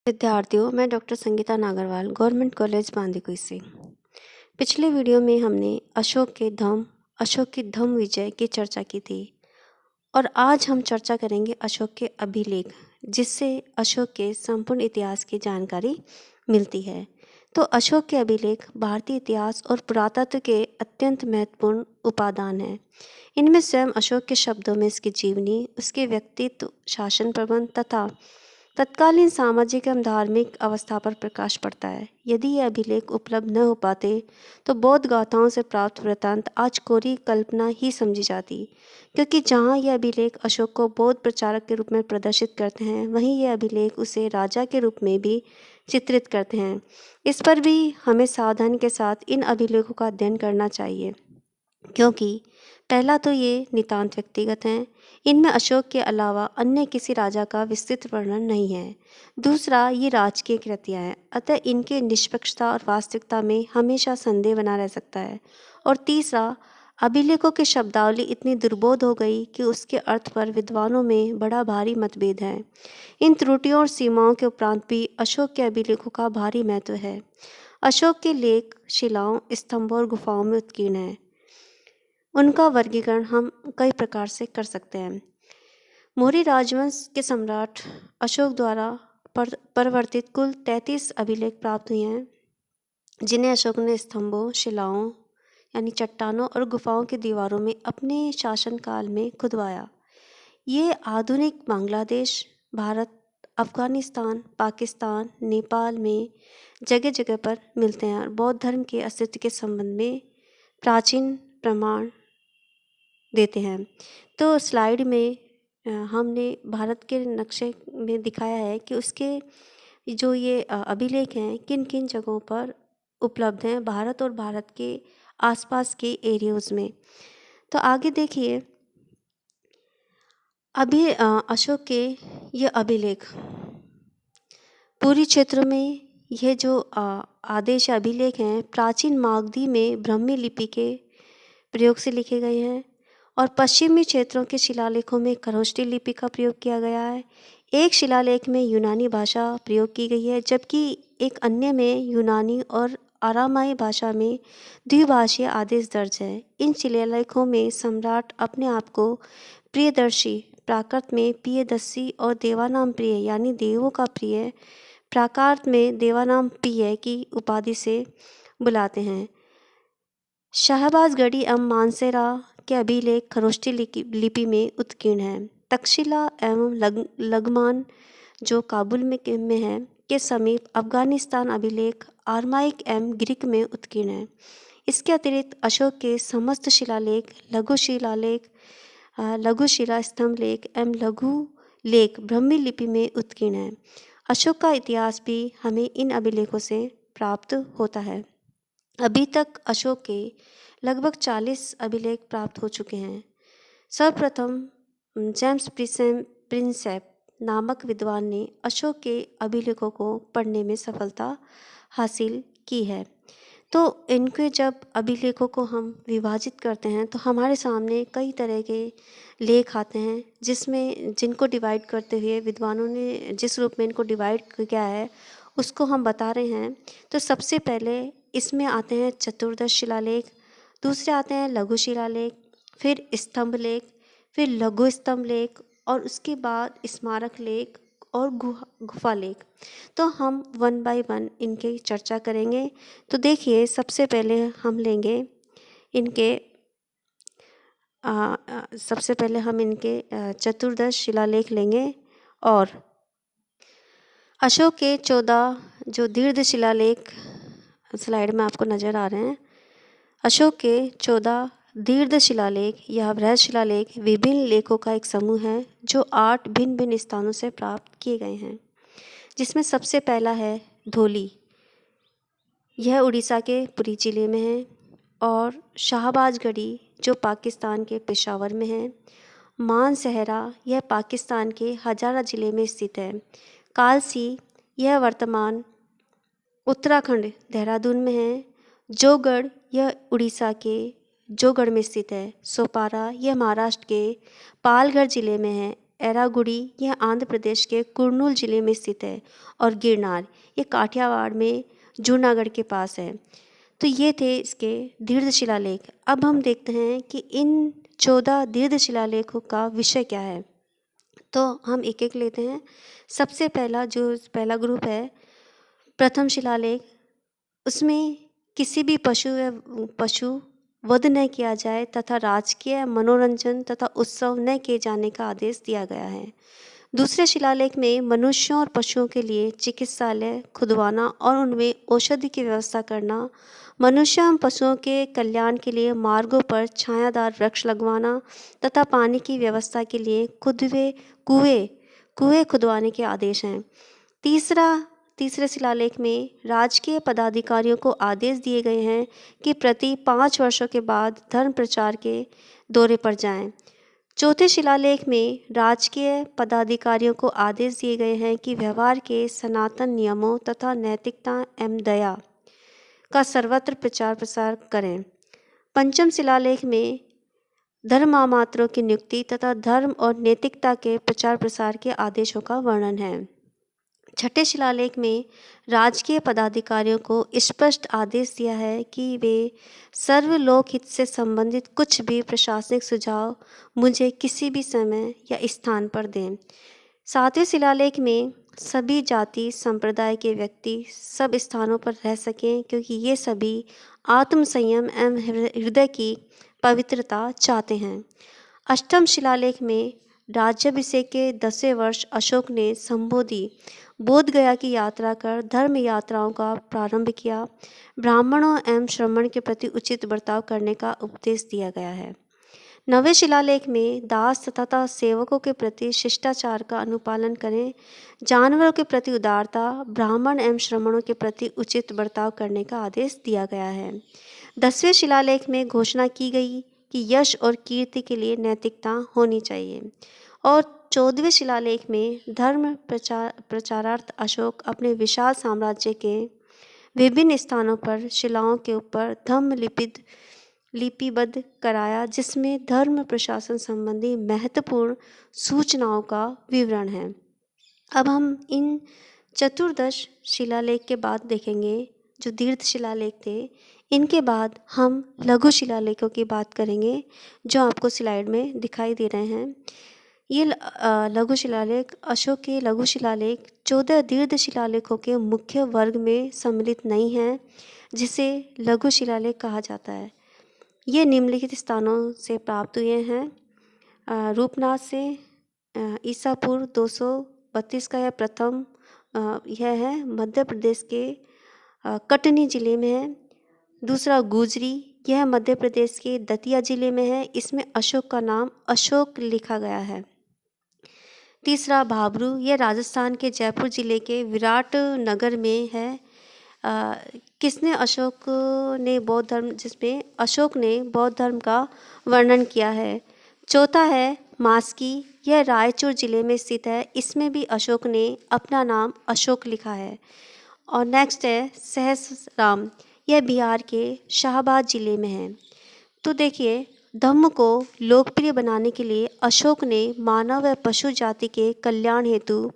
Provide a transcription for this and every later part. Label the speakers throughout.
Speaker 1: विद्यार्थियों, मैं doctor Sangeeta Nagarwal, government college Bandikui से। पिछले वीडियो में हमने अशोक की धम्म विजय की चर्चा की थी और आज हम चर्चा करेंगे अशोक के अभिलेख, जिससे अशोक के संपूर्ण इतिहास की जानकारी मिलती है। तो अशोक के अभिलेख भारतीय इतिहास और पुरातत्व के अत्यंत महत्वपूर्ण उपादान हैं। इनमें स्वयं अशोक के शब्दों में उसकी जीवनी, उसके व्यक्तित्व, शासन प्रबंध तथा तत्कालीन सामाजिक एवं धार्मिक अवस्था पर प्रकाश पड़ता है। यदि ये अभिलेख उपलब्ध न हो पाते तो बौद्ध गाथाओं से प्राप्त वृत्तांत आज कोरी कल्पना ही समझी जाती, क्योंकि जहाँ ये अभिलेख अशोक को बौद्ध प्रचारक के रूप में प्रदर्शित करते हैं, वहीं ये अभिलेख उसे राजा के रूप में भी चित्रित करते हैं। इस पर भी हमें सावधानी के साथ इन अभिलेखों का अध्ययन करना चाहिए, क्योंकि पहला तो ये नितांत व्यक्तिगत हैं। इनमें अशोक के अलावा अन्य किसी राजा का विस्तृत वर्णन नहीं है। दूसरा, ये राजकीय कृतियाँ हैं, अतः इनके निष्पक्षता और वास्तविकता में हमेशा संदेह बना रह सकता है। और तीसरा, अभिलेखों की शब्दावली इतनी दुर्बोध हो गई कि उसके अर्थ पर विद्वानों में बड़ा भारी मतभेद है। इन त्रुटियों और सीमाओं के उपरांत भी अशोक के अभिलेखों का भारी महत्व है। अशोक के लेख शिलाओं, स्तंभों और गुफाओं में उत्कीर्ण हैं। उनका वर्गीकरण हम कई प्रकार से कर सकते हैं। मौर्य राजवंश के सम्राट अशोक द्वारा परिवर्तित कुल 33 अभिलेख प्राप्त हुए हैं, जिन्हें अशोक ने स्तंभों, शिलाओं यानी चट्टानों और गुफाओं की दीवारों में अपने शासनकाल में खुदवाया। ये आधुनिक बांग्लादेश, भारत, अफगानिस्तान, पाकिस्तान, नेपाल में जगह जगह पर मिलते हैं और बौद्ध धर्म के अस्तित्व के संबंध में प्राचीन प्रमाण देते हैं। तो स्लाइड में हमने भारत के नक्शे में दिखाया है कि उसके जो ये अभिलेख हैं किन किन जगहों पर उपलब्ध हैं भारत और भारत के आसपास के एरियाज़ में। तो आगे देखिए, अभी अशोक के ये अभिलेख पूरी क्षेत्र में यह जो आदेश अभिलेख हैं प्राचीन मागधी में ब्राह्मी लिपि के प्रयोग से लिखे गए हैं और पश्चिमी क्षेत्रों के शिलालेखों में खरोष्टी लिपि का प्रयोग किया गया है। एक शिलालेख में यूनानी भाषा प्रयोग की गई है, जबकि एक अन्य में यूनानी और अरामाई भाषा में द्विभाषीय आदेश दर्ज है। इन शिलालेखों में सम्राट अपने आप को प्रियदर्शी, प्राकृत में प्रियदर्शी और देवानाम प्रिय यानी देवों का प्रिय, प्राकृत में देवानाम प्रिय की उपाधि से बुलाते हैं। शाहबाजगढ़ी एवं मानसेरा के अभिलेख खरोष्टी लिपि में उत्कीर्ण हैं। तक्षशिला एवं लगमान जो काबुल में है के समीप अफगानिस्तान अभिलेख आरमाइक एवं ग्रीक में उत्कीर्ण है। इसके अतिरिक्त अशोक के समस्त शिलालेख, लघु शिला स्तंभ लेख एवं लघु लेख ब्राह्मी लिपि में उत्कीर्ण है। अशोक का इतिहास भी हमें इन अभिलेखों से प्राप्त होता है। अभी तक अशोक के लगभग 40 अभिलेख प्राप्त हो चुके हैं। सर्वप्रथम जेम्स प्रिंसेप नामक विद्वान ने अशोक के अभिलेखों को पढ़ने में सफलता हासिल की है। तो इनके जब अभिलेखों को हम विभाजित करते हैं तो हमारे सामने कई तरह के लेख आते हैं, जिनको डिवाइड करते हुए विद्वानों ने जिस रूप में इनको डिवाइड किया है उसको हम बता रहे हैं। तो सबसे पहले इसमें आते हैं चतुर्दश शिलालेख, दूसरे आते हैं लघु शिलालेख, फिर स्तंभ लेख, फिर लघु स्तंभ लेख और उसके बाद स्मारक लेख और गुफा लेख। तो हम 1 बाय 1 इनकी चर्चा करेंगे। तो देखिए, सबसे पहले हम लेंगे इनके चतुर्दश शिलालेख लेंगे। और अशोक के 14 जो दीर्घ शिलालेख स्लाइड में आपको नज़र आ रहे हैं, अशोक के 14 दीर्घ शिलालेख या बृहद शिलालेख विभिन्न लेखों का एक समूह है जो 8 भिन्न भिन्न स्थानों से प्राप्त किए गए हैं, जिसमें सबसे पहला है धौली। यह उड़ीसा के पुरी जिले में है। और शाहबाजगढ़ी जो पाकिस्तान के पेशावर में है। मानसहरा यह पाकिस्तान के हजारा जिले में स्थित है। कालसी यह वर्तमान उत्तराखंड देहरादून में है। जोगढ़ यह उड़ीसा के जोगढ़ में स्थित है। सोपारा यह महाराष्ट्र के पालघर जिले में है। एरागुड़ी यह आंध्र प्रदेश के कुर्नूल जिले में स्थित है, और गिरनार ये काठियावाड़ में जूनागढ़ के पास है। तो ये थे इसके दीर्घ शिलालेख। अब हम देखते हैं कि इन 14 दीर्घ शिलालेखों का विषय क्या है। तो हम एक एक लेते हैं। सबसे पहला ग्रुप है प्रथम शिलालेख। उसमें किसी भी पशु वध न किया जाए तथा राजकीय मनोरंजन तथा उत्सव न किए जाने का आदेश दिया गया है। दूसरे शिलालेख में मनुष्यों और पशुओं के लिए चिकित्सालय खुदवाना और उनमें औषधि की व्यवस्था करना, मनुष्य एवं पशुओं के कल्याण के लिए मार्गों पर छायादार वृक्ष लगवाना तथा पानी की व्यवस्था के लिए कुएं खुदवाने के आदेश हैं। तीसरे शिलालेख में राजकीय पदाधिकारियों को आदेश दिए गए हैं कि प्रति 5 वर्षों के बाद धर्म प्रचार के दौरे पर जाएं। चौथे शिलालेख में राजकीय पदाधिकारियों को आदेश दिए गए हैं कि व्यवहार के सनातन नियमों तथा नैतिकता एवं दया का सर्वत्र प्रचार प्रसार करें। पंचम शिलालेख में धर्मामात्रों की नियुक्ति तथा धर्म और नैतिकता के प्रचार प्रसार के आदेशों का वर्णन है। छठे शिलालेख में राजकीय पदाधिकारियों को स्पष्ट आदेश दिया है कि वे सर्वलोक हित से संबंधित कुछ भी प्रशासनिक सुझाव मुझे किसी भी समय या स्थान पर दें। सातवें शिलालेख में सभी जाति संप्रदाय के व्यक्ति सब स्थानों पर रह सकें, क्योंकि ये सभी आत्म संयम एवं हृदय की पवित्रता चाहते हैं। अष्टम शिलालेख में राज्याभिषेक के 10वें वर्ष अशोक ने संबोधि बोध गया की यात्रा कर धर्म यात्राओं का प्रारंभ किया। ब्राह्मणों एवं श्रमण के प्रति उचित बर्ताव करने का उपदेश दिया गया है। 9वें शिलालेख में दास तथा सेवकों के प्रति शिष्टाचार का अनुपालन करें, जानवरों के प्रति उदारता, ब्राह्मण एवं श्रमणों के प्रति उचित बर्ताव करने का आदेश दिया गया है। 10वें शिलालेख में घोषणा की गई कि यश और कीर्ति के लिए नैतिकता होनी चाहिए। और 14वें शिलालेख में धर्म प्रचारार्थ अशोक अपने विशाल साम्राज्य के विभिन्न स्थानों पर शिलाओं के ऊपर धम्म लिपिबद्ध कराया, जिसमें धर्म प्रशासन संबंधी महत्वपूर्ण सूचनाओं का विवरण है। अब हम इन चतुर्दश शिलालेख के बाद देखेंगे जो दीर्घ शिलालेख थे। इनके बाद हम लघु शिलालेखों की बात करेंगे, जो आपको स्लाइड में दिखाई दे रहे हैं। ये लघु शिलालेख अशोक के लघु शिलालेख 14 दीर्घ शिलालेखों के मुख्य वर्ग में सम्मिलित नहीं हैं, जिसे लघु शिलालेख कहा जाता है। ये निम्नलिखित स्थानों से प्राप्त हुए हैं। रूपनाथ से ईसा पूर्व 232 का यह प्रथम यह है, मध्य प्रदेश के कटनी जिले में है। दूसरा गुजरी, यह मध्य प्रदेश के दतिया जिले में है। इसमें अशोक का नाम अशोक लिखा गया है। तीसरा भाबरू, यह राजस्थान के जयपुर जिले के विराट नगर में है। जिसमें अशोक ने बौद्ध धर्म का वर्णन किया है। चौथा है मास्की, यह रायचूर जिले में स्थित है। इसमें भी अशोक ने अपना नाम अशोक लिखा है। और नेक्स्ट है सहसराम, यह बिहार के शाहबाद जिले में है। तो देखिए, धम्म को लोकप्रिय बनाने के लिए अशोक ने मानव व पशु जाति के कल्याण हेतु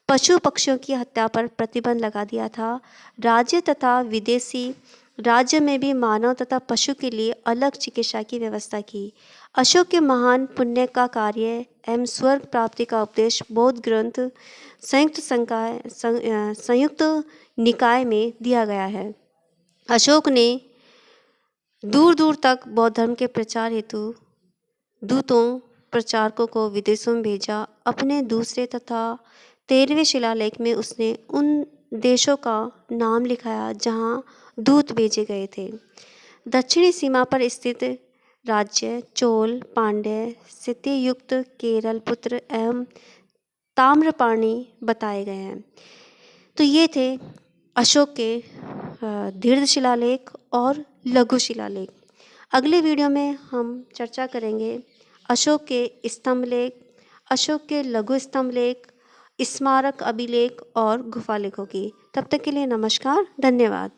Speaker 1: पशु पक्षियों की हत्या पर प्रतिबंध लगा दिया था। राज्य तथा विदेशी राज्य में भी मानव तथा पशु के लिए अलग चिकित्सा की व्यवस्था की। अशोक के महान पुण्य का कार्य एवं स्वर्ग प्राप्ति का उपदेश बौद्ध ग्रंथ संयुक्त निकाय में दिया गया है। अशोक ने दूर दूर तक बौद्ध धर्म के प्रचार हेतु दूतों प्रचारकों को विदेशों में भेजा। अपने दूसरे तथा 13वें शिलालेख में उसने उन देशों का नाम लिखाया जहां दूत भेजे गए थे। दक्षिणी सीमा पर स्थित राज्य चोल, पांड्य, सिद्धियुक्त, केरल पुत्र एवं ताम्रपाणी बताए गए हैं। तो ये थे अशोक के दीर्घ शिलालेख और लघु शिलालेख। अगले वीडियो में हम चर्चा करेंगे अशोक के स्तंभ लेख, अशोक के लघु स्तंभ लेख, स्मारक अभिलेख और गुफा लेखों की। तब तक के लिए नमस्कार, धन्यवाद।